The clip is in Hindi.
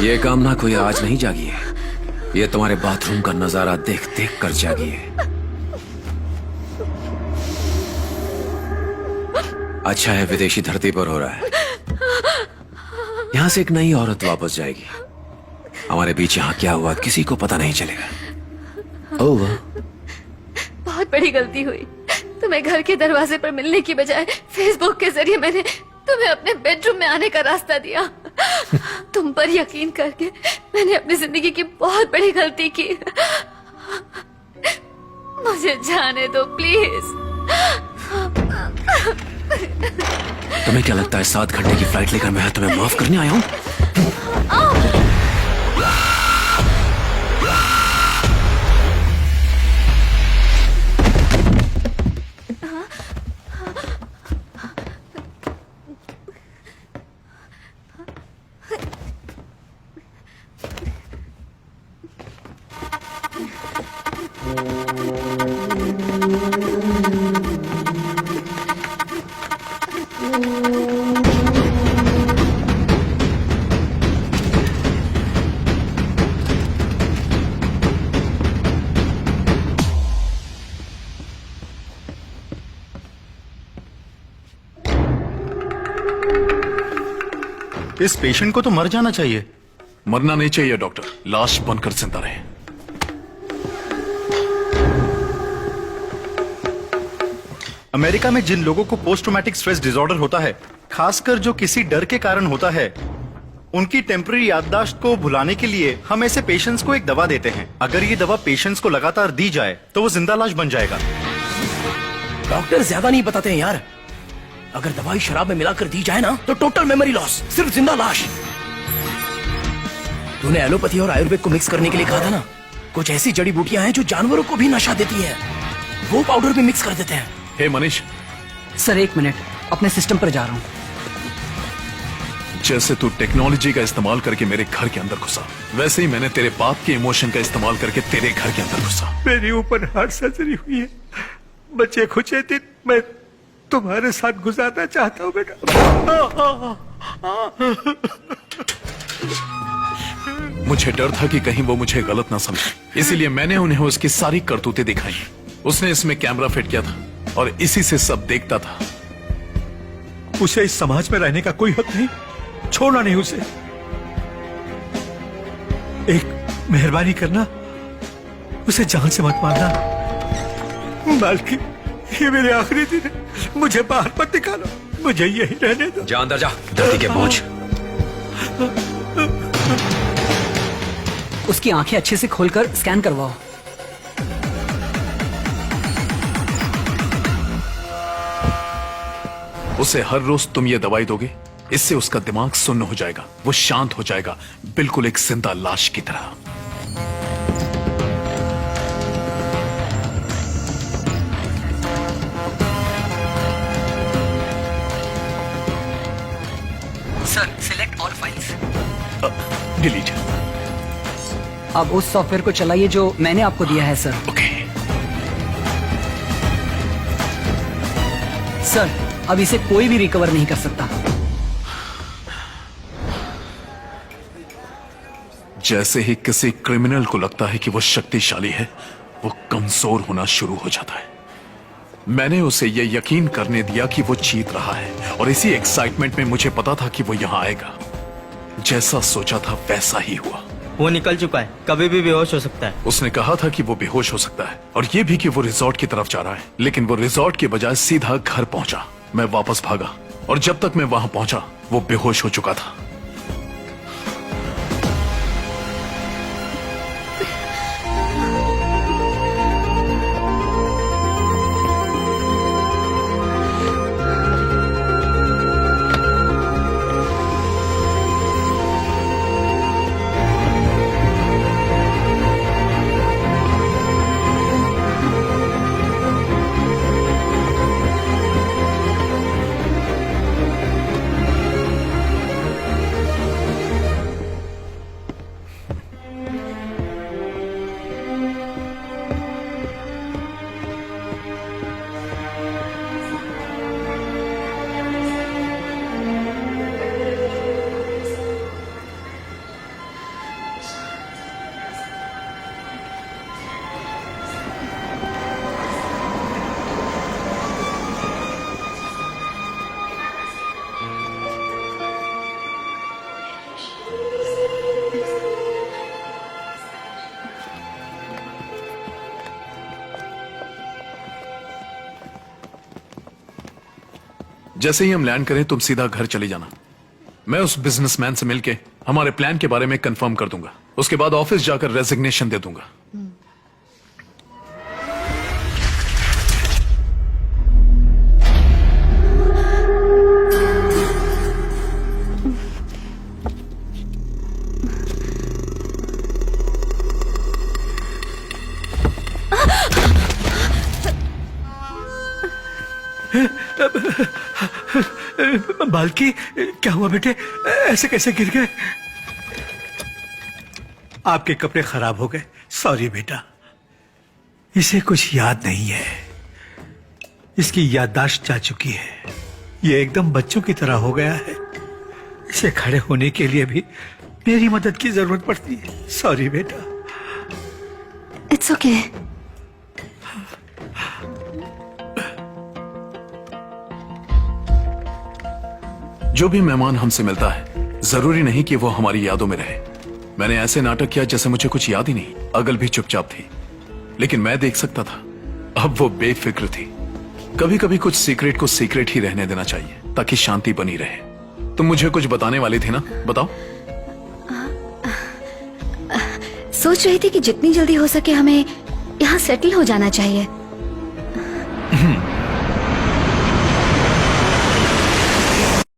ये कामना कोई आज नहीं जागी है, ये तुम्हारे बाथरूम का नजारा देख देख कर जागी है। अच्छा है विदेशी धरती पर हो रहा है, यहां से एक नई औरत वापस जाएगी। हमारे बीच यहां क्या हुआ किसी को पता नहीं चलेगा। ओह, बहुत बड़ी गलती हुई। तुम्हें घर के दरवाजे पर मिलने की बजाय फेसबुक के जरिए मैंने तुम्हें अपने बेडरूम में आने का रास्ता दिया। तुम पर यकीन करके मैंने अपनी जिंदगी की बहुत बड़ी गलती की। मुझे जाने दो प्लीज। तुम्हें क्या लगता है 7 घंटे की फ्लाइट लेकर मैं तुम्हें माफ करने आया हूं? इस पेशेंट को तो मर जाना चाहिए। मरना नहीं चाहिए डॉक्टर, लाश बनकर जिंदा रहे। अमेरिका में जिन लोगों को पोस्ट ट्रॉमेटिक स्ट्रेस डिसऑर्डर होता है, खासकर जो किसी डर के कारण होता है, उनकी टेम्पररी याददाश्त को भुलाने के लिए हम ऐसे पेशेंट्स को एक दवा देते हैं। अगर ये दवा पेशेंट्स को लगातार दी जाए तो वो जिंदा लाश बन जाएगा। डॉक्टर ज्यादा नहीं बताते हैं यार। अगर दवाई शराब में मिलाकर दी जाए ना तो टोटल मेमोरी लॉस, सिर्फ जिंदा लाश। तूने एलोपैथी और आयुर्वेद को मिक्स करने के लिए कहा था ना, कुछ ऐसी जड़ी बूटियां हैं जो जानवरों को भी नशा देती हैं, वो पाउडर भी मिक्स कर देते हैं। हे मनीष, सर 1 मिनट, अपने सिस्टम पर जा रहा हूँ। जैसे तू टेक्नोलॉजी का इस्तेमाल करके मेरे घर के अंदर घुसा, वैसे ही मैंने तेरे बाप के इमोशन का इस्तेमाल करके तेरे घर के अंदर घुसा। मेरी ओपन हार्ट सर्जरी हुई है। बच्चे कुछ दिन मैं तुम्हारे साथ गुजारना चाहता हूँ बेटा। मुझे डर था कि कहीं वो मुझे गलत ना समझे, इसीलिए मैंने उन्हें उसकी सारी करतूतें दिखाई। उसने इसमें कैमरा फिट किया था और इसी से सब देखता था। उसे इस समाज में रहने का कोई हक नहीं, छोड़ना नहीं उसे। एक मेहरबानी करना, उसे जान से मत मारना। मालकिन, ये मेरे आखिरी दिन है, मुझे बाहर मत निकालो, मुझे यही रहने दो। जा अंदर जा, धरती के बोझ। उसकी आंखें अच्छे से खोलकर स्कैन करवाओ। उसे हर रोज तुम ये दवाई दोगे, इससे उसका दिमाग सुन्न हो जाएगा, वो शांत हो जाएगा, बिल्कुल एक जिंदा लाश की तरह। Sir select all files. Delete. अब उस सॉफ्टवेयर को चलाइए जो मैंने आपको दिया है सर। ओके। सर अब इसे कोई भी रिकवर नहीं कर सकता। जैसे ही किसी क्रिमिनल को लगता है कि वो शक्तिशाली है, वो कमजोर होना शुरू हो जाता है। मैंने उसे ये यकीन करने दिया कि वो जीत रहा है, और इसी एक्साइटमेंट में मुझे पता था कि वो यहां आएगा। जैसा सोचा था वैसा ही हुआ। वो निकल चुका है, कभी भी बेहोश हो सकता है। उसने कहा था कि वो बेहोश हो सकता है, और ये भी कि वो रिजॉर्ट की तरफ जा रहा है, लेकिन वो रिजॉर्ट के बजाय सीधा घर पहुंचा। मैं वापस भागा, और जब तक मैं वहां पहुंचा वो बेहोश हो चुका था। जैसे ही हम लैंड करें तुम सीधा घर चली जाना। मैं उस बिजनेसमैन से मिलके हमारे प्लान के बारे में कंफर्म कर दूंगा। उसके बाद ऑफिस जाकर रेजिग्नेशन दे दूंगा। बाल्की, क्या हुआ बेटे? ऐसे कैसे गिर गए? आपके कपड़े खराब हो गए। सॉरी बेटा। इसे कुछ याद नहीं है, इसकी याददाश्त जा चुकी है। ये एकदम बच्चों की तरह हो गया है। इसे खड़े होने के लिए भी मेरी मदद की जरूरत पड़ती है। सॉरी बेटा। It's okay. जो भी मेहमान हमसे मिलता है जरूरी नहीं कि वो हमारी यादों में रहे। मैंने ऐसे नाटक किया जैसे मुझे कुछ याद ही नहीं। अगल भी चुपचाप थी, लेकिन मैं देख सकता था। अब वो बेफिक्र थी। कभी कभी कुछ सीक्रेट को सीक्रेट ही रहने देना चाहिए ताकि शांति बनी रहे। तुम मुझे कुछ बताने वाली थी ना, बताओ। सोच रही थी कि जितनी जल्दी हो सके हमें यहाँ सेटल हो जाना चाहिए।